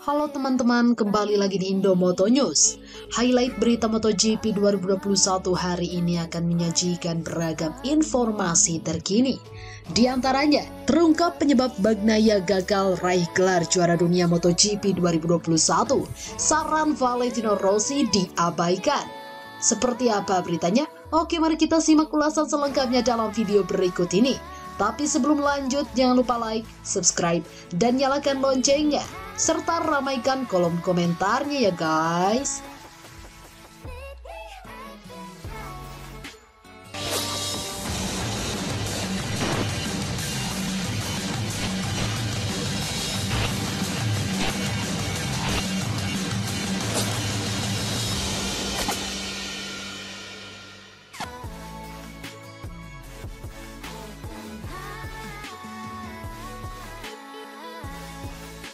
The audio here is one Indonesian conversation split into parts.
Halo teman-teman, kembali lagi di Indomoto News. Highlight berita MotoGP 2021 hari ini akan menyajikan beragam informasi terkini. Di antaranya, terungkap penyebab Bagnaia gagal raih gelar juara dunia MotoGP 2021. Saran Valentino Rossi diabaikan. Seperti apa beritanya? Oke, mari kita simak ulasan selengkapnya dalam video berikut ini. Tapi sebelum lanjut, jangan lupa like, subscribe, dan nyalakan loncengnya. Serta ramaikan kolom komentarnya ya guys.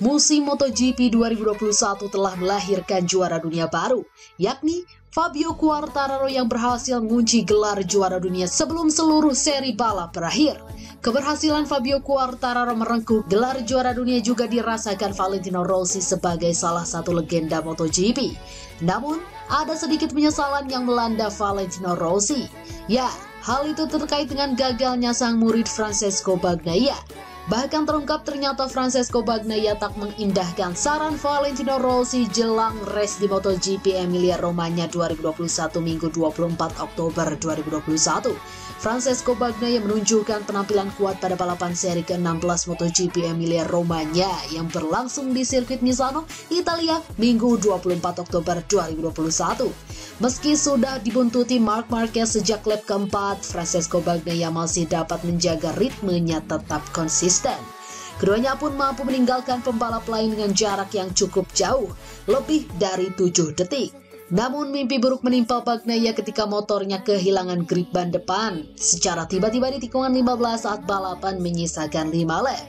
Musim MotoGP 2021 telah melahirkan juara dunia baru, yakni Fabio Quartararo yang berhasil mengunci gelar juara dunia sebelum seluruh seri balap berakhir. Keberhasilan Fabio Quartararo merengkuh gelar juara dunia juga dirasakan Valentino Rossi sebagai salah satu legenda MotoGP. Namun, ada sedikit penyesalan yang melanda Valentino Rossi. Ya, hal itu terkait dengan gagalnya sang murid Francesco Bagnaia. Bahkan terungkap ternyata Francesco Bagnaia tak mengindahkan saran Valentino Rossi jelang race di MotoGP Emilia-Romagna 2021 Minggu 24 Oktober 2021. Francesco Bagnaia menunjukkan penampilan kuat pada balapan seri ke-16 MotoGP Emilia-Romagna yang berlangsung di sirkuit Misano, Italia, Minggu 24 Oktober 2021. Meski sudah dibuntuti Marc Marquez sejak lap keempat, Francesco Bagnaia masih dapat menjaga ritmenya tetap konsisten. Keduanya pun mampu meninggalkan pembalap lain dengan jarak yang cukup jauh, lebih dari 7 detik. Namun mimpi buruk menimpa Bagnaia ketika motornya kehilangan grip ban depan secara tiba-tiba di tikungan 15 saat balapan menyisakan 5 lap.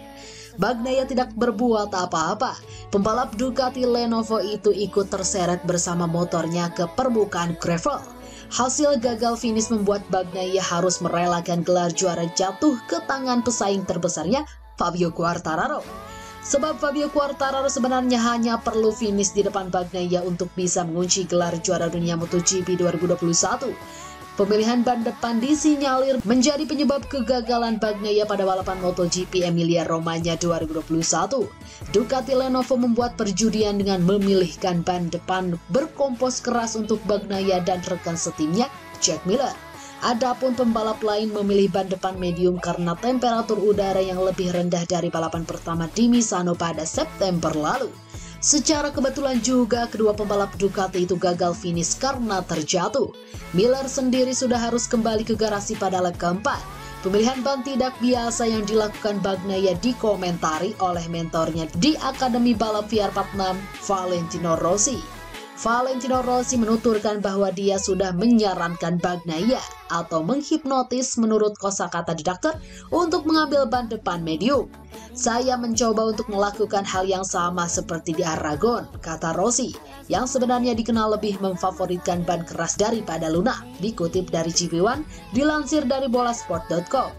Bagnaia tidak berbuat apa-apa. Pembalap Ducati Lenovo itu ikut terseret bersama motornya ke permukaan gravel. Hasil gagal finish membuat Bagnaia harus merelakan gelar juara jatuh ke tangan pesaing terbesarnya, Fabio Quartararo. Sebab Fabio Quartararo sebenarnya hanya perlu finish di depan Bagnaia untuk bisa mengunci gelar juara dunia MotoGP 2021. Pemilihan ban depan disinyalir menjadi penyebab kegagalan Bagnaia pada balapan MotoGP Emilia-Romagna 2021. Ducati Lenovo membuat perjudian dengan memilihkan ban depan berkompos keras untuk Bagnaia dan rekan setimnya, Jack Miller. Adapun pembalap lain memilih ban depan medium karena temperatur udara yang lebih rendah dari balapan pertama di Misano pada September lalu. Secara kebetulan juga kedua pembalap Ducati itu gagal finish karena terjatuh. Miller sendiri sudah harus kembali ke garasi pada lap keempat. Pemilihan ban tidak biasa yang dilakukan Bagnaia dikomentari oleh mentornya di Akademi Balap VR46, Valentino Rossi. Valentino Rossi menuturkan bahwa dia sudah menyarankan Bagnaia atau menghipnotis menurut kosakata didakter untuk mengambil ban depan medium. Saya mencoba untuk melakukan hal yang sama seperti di Aragon, kata Rossi, yang sebenarnya dikenal lebih memfavoritkan ban keras daripada lunak, dikutip dari GP1, dilansir dari bolasport.com.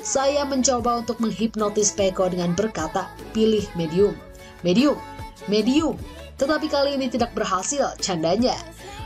Saya mencoba untuk menghipnotis Pecco dengan berkata, pilih medium, medium, medium. Tetapi kali ini tidak berhasil, candanya.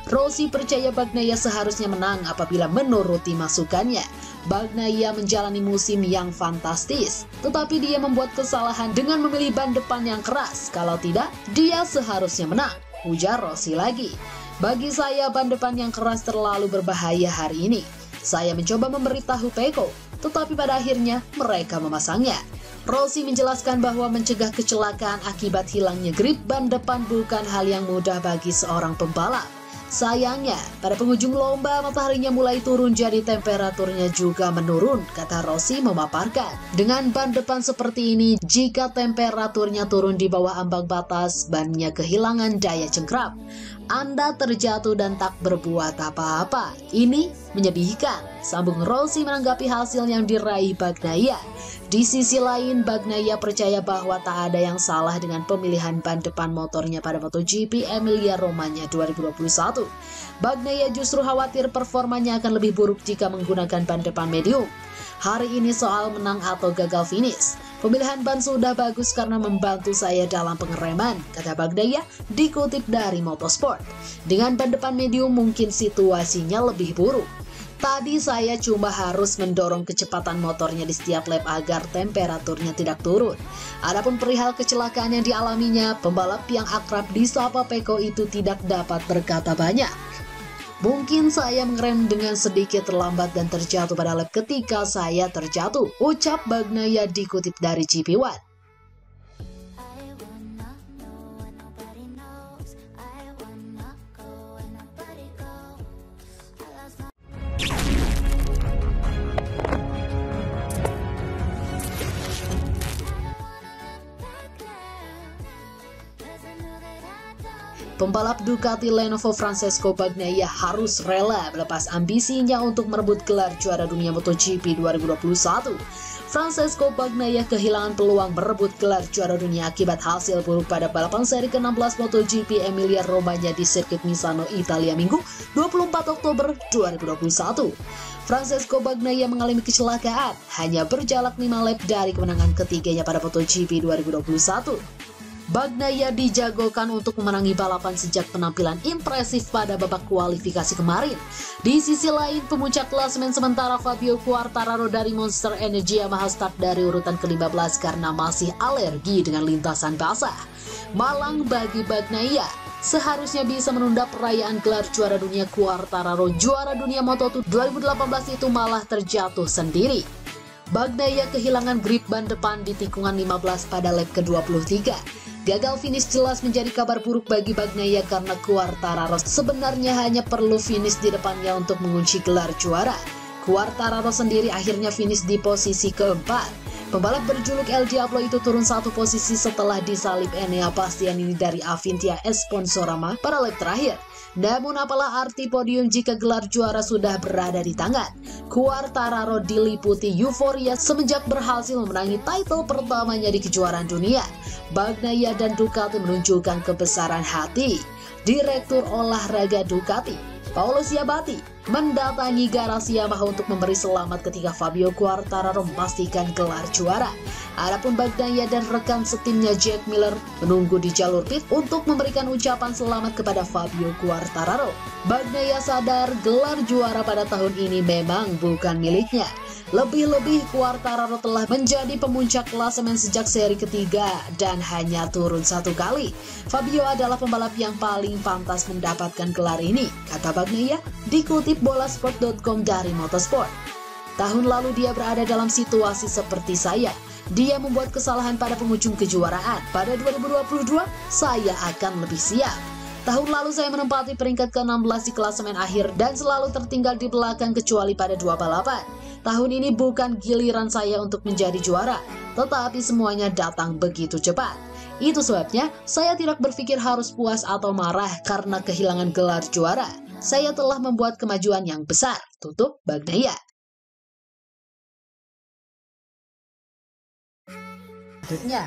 Rossi percaya Bagnaia seharusnya menang apabila menuruti masukannya. Bagnaia menjalani musim yang fantastis, tetapi dia membuat kesalahan dengan memilih ban depan yang keras. Kalau tidak, dia seharusnya menang, ujar Rossi lagi. Bagi saya, ban depan yang keras terlalu berbahaya hari ini. Saya mencoba memberitahu Pecco, tetapi pada akhirnya mereka memasangnya. Rossi menjelaskan bahwa mencegah kecelakaan akibat hilangnya grip ban depan bukan hal yang mudah bagi seorang pembalap. Sayangnya, pada penghujung lomba mataharinya mulai turun jadi temperaturnya juga menurun, kata Rossi memaparkan. Dengan ban depan seperti ini, jika temperaturnya turun di bawah ambang batas, bannya kehilangan daya cengkram. Anda terjatuh dan tak berbuat apa-apa. Ini menyedihkan, sambung Rossi menanggapi hasil yang diraih Bagnaia. Di sisi lain, Bagnaia percaya bahwa tak ada yang salah dengan pemilihan ban depan motornya pada MotoGP Emilia-Romagna 2021. Bagnaia justru khawatir performanya akan lebih buruk jika menggunakan ban depan medium. Hari ini soal menang atau gagal finish. Pemilihan ban sudah bagus karena membantu saya dalam pengereman, kata Bagnaia dikutip dari Motorsport. Dengan ban depan medium mungkin situasinya lebih buruk. Tadi saya cuma harus mendorong kecepatan motornya di setiap lap agar temperaturnya tidak turun. Adapun perihal kecelakaan yang dialaminya, pembalap yang akrab disapa Peko itu tidak dapat berkata banyak. Mungkin saya mengerem dengan sedikit terlambat dan terjatuh pada lap ketika saya terjatuh, ucap Bagnaia dikutip dari GP1. Pembalap Ducati Lenovo Francesco Bagnaia harus rela melepas ambisinya untuk merebut gelar juara dunia MotoGP 2021. Francesco Bagnaia kehilangan peluang merebut gelar juara dunia akibat hasil buruk pada balapan seri ke-16 MotoGP Emilia-Romagna di sirkuit Misano, Italia Minggu 24 Oktober 2021. Francesco Bagnaia mengalami kecelakaan, hanya berjarak 5 lap dari kemenangan ketiganya pada MotoGP 2021. Bagnaia dijagokan untuk memenangi balapan sejak penampilan impresif pada babak kualifikasi kemarin. Di sisi lain, pemuncak klasemen sementara Fabio Quartararo dari Monster Energy Yamaha start dari urutan ke-15 karena masih alergi dengan lintasan basah. Malang bagi Bagnaia, seharusnya bisa menunda perayaan gelar juara dunia. Quartararo juara dunia Moto2 2018 itu malah terjatuh sendiri. Bagnaia kehilangan grip ban depan di tikungan 15 pada lap ke-23. Gagal finish jelas menjadi kabar buruk bagi Bagnaia karena Quartararo sebenarnya hanya perlu finish di depannya untuk mengunci gelar juara. Quartararo sendiri akhirnya finish di posisi keempat. Pembalap berjuluk El Diablo itu turun satu posisi setelah disalip Enea Bastianini dari Avintia Esponsorama pada lap terakhir. Namun apalah arti podium jika gelar juara sudah berada di tangan? Quartararo diliputi euforia semenjak berhasil memenangi title pertamanya di kejuaraan dunia. Bagnaia dan Ducati menunjukkan kebesaran hati. Direktur olahraga Ducati, Paolo Ciabatti, mendatangi garasi Yamaha untuk memberi selamat ketika Fabio Quartararo memastikan gelar juara. Adapun Bagnaia dan rekan setimnya Jack Miller menunggu di jalur pit untuk memberikan ucapan selamat kepada Fabio Quartararo. Bagnaia sadar gelar juara pada tahun ini memang bukan miliknya. Lebih-lebih Quartararo telah menjadi pemuncak klasemen sejak seri ketiga dan hanya turun satu kali. Fabio adalah pembalap yang paling pantas mendapatkan gelar ini, kata Bagnaia dikutip bolasport.com dari Motorsport. Tahun lalu dia berada dalam situasi seperti saya. Dia membuat kesalahan pada penghujung kejuaraan. Pada 2022, saya akan lebih siap. Tahun lalu saya menempati peringkat ke-16 di klasemen akhir dan selalu tertinggal di belakang kecuali pada 2 balapan. Tahun ini bukan giliran saya untuk menjadi juara, tetapi semuanya datang begitu cepat. Itu sebabnya saya tidak berpikir harus puas atau marah karena kehilangan gelar juara. Saya telah membuat kemajuan yang besar, tutup Bagnaia. Selanjutnya,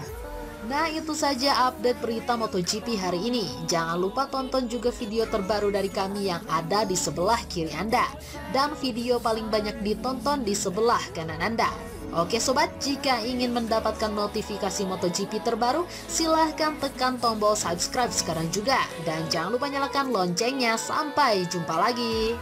nah itu saja update berita MotoGP hari ini. Jangan lupa tonton juga video terbaru dari kami yang ada di sebelah kiri Anda. Dan video paling banyak ditonton di sebelah kanan Anda. Oke sobat, jika ingin mendapatkan notifikasi MotoGP terbaru, silahkan tekan tombol subscribe sekarang juga. Dan jangan lupa nyalakan loncengnya. Sampai jumpa lagi.